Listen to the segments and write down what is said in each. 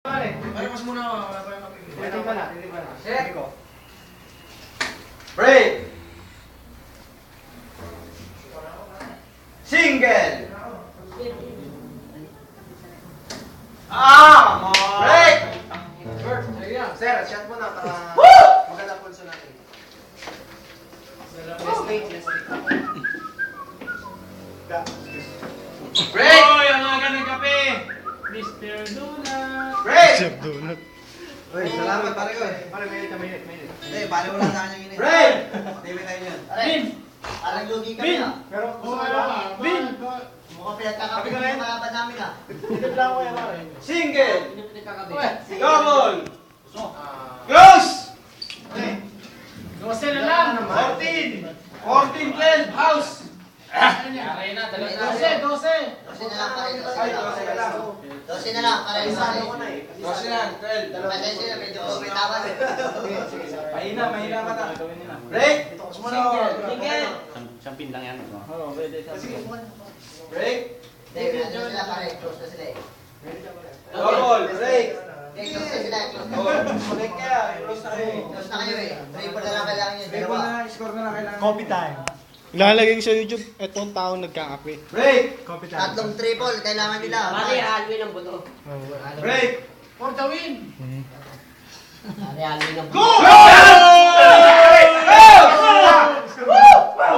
Pare, mas muna ako. Wala pa yung kapit. Hindi pa na. Set. Break! Single! Break! Sir, shot mo na para maganda pulso natin. Break! Hoy, ang aga ng kape! Mr. Donut! Break! Uy, salamat pare ko. Pare, minute. Hindi, bali wala sa kanya yun. Break! Hindi tayo yun. Bin! Parang lugi kami Bin! ah. Pero, Bin! Mukhang pinagkakapi ko yung malaban namin ah. Pinip lang ko yan, pare. Single! Uy! Double! Close! Dose na lang! 14! 14, 12, house! Aray na, Dose! Kasi na lang pare. Ay, 12 ka lang. 12 na lang para yung pare. 12 lang, 12. Pasensya na, medyo bitawan eh. Mahina ka na. Break! Single! Sampin lang yan. Oo, pwede. Break! Hindi, ano sila pare. Close na sila eh. Double! Break! Okay, close na sila. Close na. Break kaya, close na kayo. Close na kayo eh. Triple na lang kailangan nyo. Dalawa. Score na lang kailangan. Copy time. Ilalagay sa YouTube, etong taong nagkakape. Break! Copy Tatlong triple kailangan nila. Pare, Alvin ang buto. Break! For the win! Pare, Alvin ang Go! buto.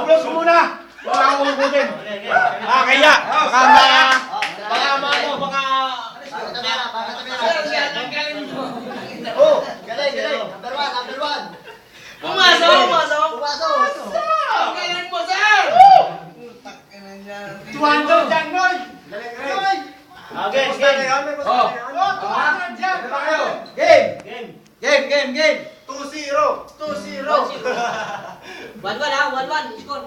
Close muna! Wala akong hugutin. Kaya! Baka Baka ano, baka... Bakit na meron? Bakit na meron? Ang galing mo. Oh, galing, galing. Number one. Pumasok! Pumasok. Ang galing mo, sir! Tuwando dyan, Noy! Noy! Okay, game! Oh! Tuwando dyan! Game! 2-0! 2-0! 1-1 ha, 1-1. Score.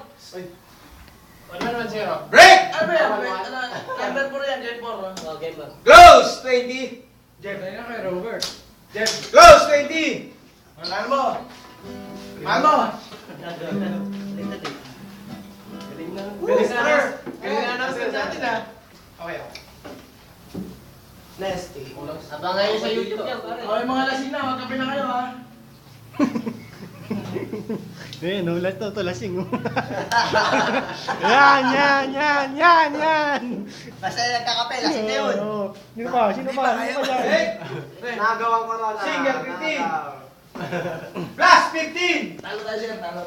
1-1-0. Break! Number 4 yan, Gen 4. Oh, game ba? Close! 20! Jeff, ayun na kay Robert. Jeff, Close! 20! ano mo? Ano? Bilis na na. Galing na announcement natin ha. Okay. Nasty. Abangan nyo sa YouTube yan, pare. Okay mga lasing na, magkape na kayo ha. Eh, nulat to lasing. Yan! Basta nagkakape, lasing na yun. Oo. Sino pa? Sino pa dyan? Break! Nagawang corona. Single 15! Plus 15! Talo tayo sir, talo.